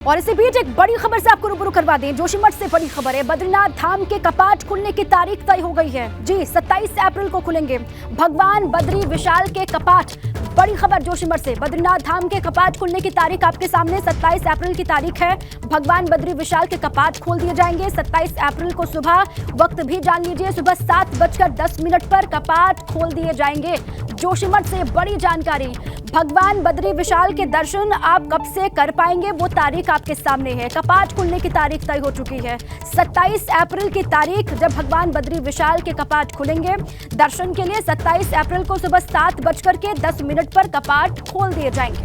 और इसी बीच एक बड़ी खबर से आपको रूबरू करवा दें। जोशीमठ से बड़ी खबर है। बद्रीनाथ धाम के कपाट खुलने की तारीख तय हो गई है। जी 27 अप्रैल को खुलेंगे भगवान बद्री विशाल के कपाट। बड़ी खबर जोशीमठ से, बद्रीनाथ धाम के कपाट खुलने की तारीख आपके सामने 27 अप्रैल की तारीख है। भगवान बद्री विशाल के कपाट खोल दिए जाएंगे 27 अप्रैल को सुबह। वक्त भी जान लीजिए, सुबह 7:10 पर कपाट खोल दिए जाएंगे। जोशीमठ से बड़ी जानकारी। भगवान बद्री विशाल के दर्शन आप कब से कर पाएंगे, वो तारीख आपके सामने है। कपाट खुलने की तारीख तय हो चुकी है 27 अप्रैल की तारीख, जब भगवान बद्री विशाल के कपाट खुलेंगे दर्शन के लिए। 27 अप्रैल को सुबह 7:10 पर कपाट खोल दिए जाएंगे।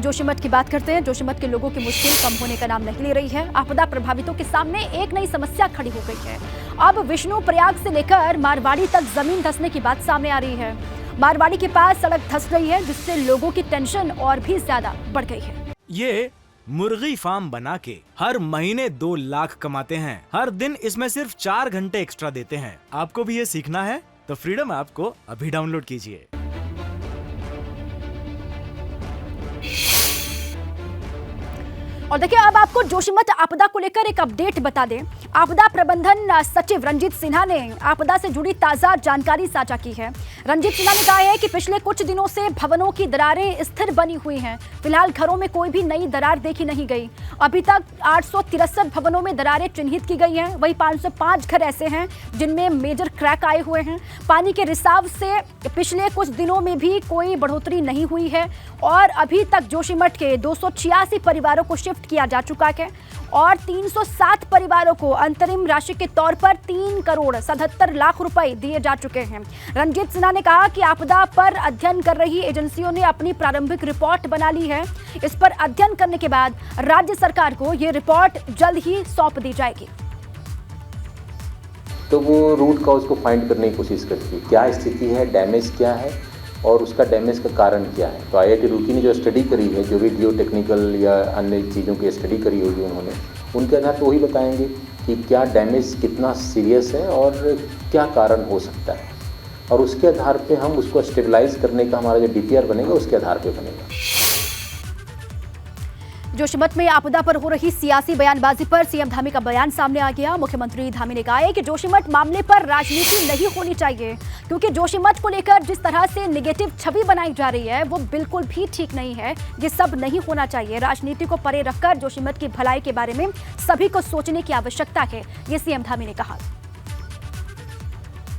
जोशीमठ की बात करते हैं। जोशीमठ के लोगों की मुश्किल कम होने का नाम नहीं ले रही है। आपदा प्रभावितों के सामने एक नई समस्या खड़ी हो गई है। अब विष्णु प्रयाग से लेकर मारवाड़ी तक जमीन धंसने की बात सामने आ रही है। मारवाड़ी के पास सड़क धंस गई है, जिससे लोगों की टेंशन और भी ज्यादा बढ़ गई है। ये मुर्गी फार्म बना के हर महीने 2 लाख कमाते हैं। हर दिन इसमें सिर्फ 4 घंटे एक्स्ट्रा देते हैं। आपको भी ये सीखना है तो फ्रीडम ऐप को अभी डाउनलोड कीजिए। और देखिए, अब आपको जोशीमठ आपदा को लेकर एक अपडेट बता दें। आपदा प्रबंधन सचिव रंजीत सिन्हा ने आपदा से जुड़ी ताजा जानकारी साझा की है। रंजीत सिन्हा ने कहा है कि पिछले कुछ दिनों से भवनों की दरारें स्थिर बनी हुई हैं। फिलहाल घरों में कोई भी नई दरार देखी नहीं गई। अभी तक 863 भवनों में दरारें चिन्हित की गई हैं। वहीं 505 घर ऐसे हैं जिनमें मेजर क्रैक आए हुए हैं। पानी के रिसाव से पिछले कुछ दिनों में भी कोई बढ़ोतरी नहीं हुई है और अभी तक जोशीमठ के 286 परिवारों को शिफ्ट किया जा चुका है और 307 परिवारों को अंतरिम राशि के तौर पर 3,77,00,000 रुपए दिए जा चुके हैं। रंजीत सिन्हा ने कहा कि आपदा पर अध्ययन कर रही एजेंसियों ने अपनी प्रारंभिक रिपोर्ट बना ली है। इस पर अध्ययन करने के बाद राज्य सरकार को ये रिपोर्ट जल्द ही सौंप दी जाएगी। तो वो रूट कॉज को फाइंड करने की कोशिश करती है, क्या स्थिति है, डैमेज क्या है और उसका डैमेज का कारण क्या है। तो IIT रुड़की ने जो स्टडी करी है, जो भी जियो टेक्निकल या अन्य चीज़ों की स्टडी करी होगी उन्होंने, उनके आधार पर वही बताएंगे कि क्या डैमेज कितना सीरियस है और क्या कारण हो सकता है, और उसके आधार पे हम उसको स्टेबलाइज करने का हमारा जो DPR बनेगा उसके आधार पे बनेगा। जोशीमठ में आपदा पर हो रही सियासी बयानबाजी पर सीएम धामी का बयान सामने आ गया। मुख्यमंत्री धामी ने कहा है कि जोशीमठ मामले पर राजनीति नहीं होनी चाहिए, क्योंकि जोशीमठ को लेकर जिस तरह से नेगेटिव छवि बनाई जा रही है वो बिल्कुल भी ठीक नहीं है। ये सब नहीं होना चाहिए। राजनीति को परे रखकर जोशीमठ की भलाई के बारे में सभी को सोचने की आवश्यकता है, ये सीएम धामी ने कहा।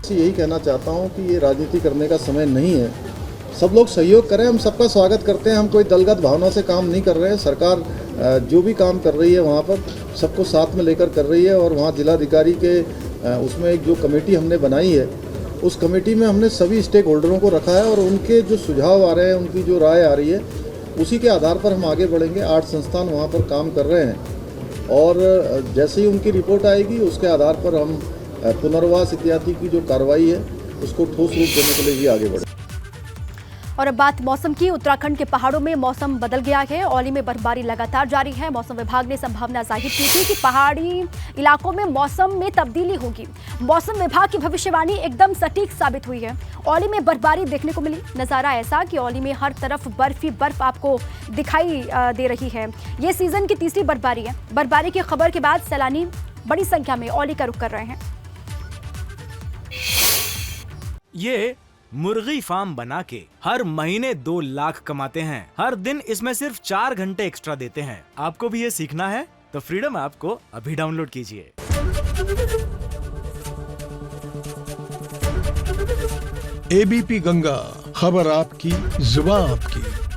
यही कहना चाहता हूँ कि ये राजनीति करने का समय नहीं है। सब लोग सहयोग करें, हम सबका स्वागत करते हैं। हम कोई दलगत भावना से काम नहीं कर रहे हैं। सरकार जो भी काम कर रही है वहाँ पर सबको साथ में लेकर कर रही है और वहाँ जिलाधिकारी के उसमें एक जो कमेटी हमने बनाई है, उस कमेटी में हमने सभी स्टेक होल्डरों को रखा है और उनके जो सुझाव आ रहे हैं, उनकी जो राय आ रही है, उसी के आधार पर हम आगे बढ़ेंगे। 8 संस्थान वहाँ पर काम कर रहे हैं और जैसे ही उनकी रिपोर्ट आएगी उसके आधार पर हम पुनर्वास इत्यादि की जो कार्रवाई है उसको ठोस रूप देने के लिए भी आगे बढ़ेंगे। और अब बात मौसम की। उत्तराखंड के पहाड़ों में मौसम बदल गया है। औली में बर्फबारी लगातार जारी है। मौसम विभाग ने संभावना जाहिर की थी कि पहाड़ी इलाकों में मौसम में तब्दीली होगी। मौसम विभाग की भविष्यवाणी एकदम सटीक साबित हुई है। औली में बर्फबारी देखने को मिली। नज़ारा ऐसा कि औली में हर तरफ बर्फ ही बर्फ आपको दिखाई दे रही है। ये सीजन की तीसरी बर्फबारी है। बर्फबारी की खबर के बाद सैलानी बड़ी संख्या में औली का रुख कर रहे हैं। ये मुर्गी फार्म बना के हर महीने 2 लाख कमाते हैं। हर दिन इसमें सिर्फ 4 घंटे एक्स्ट्रा देते हैं। आपको भी ये सीखना है तो फ्रीडम ऐप को अभी डाउनलोड कीजिए। ABP गंगा, खबर आपकी, जुबान आपकी।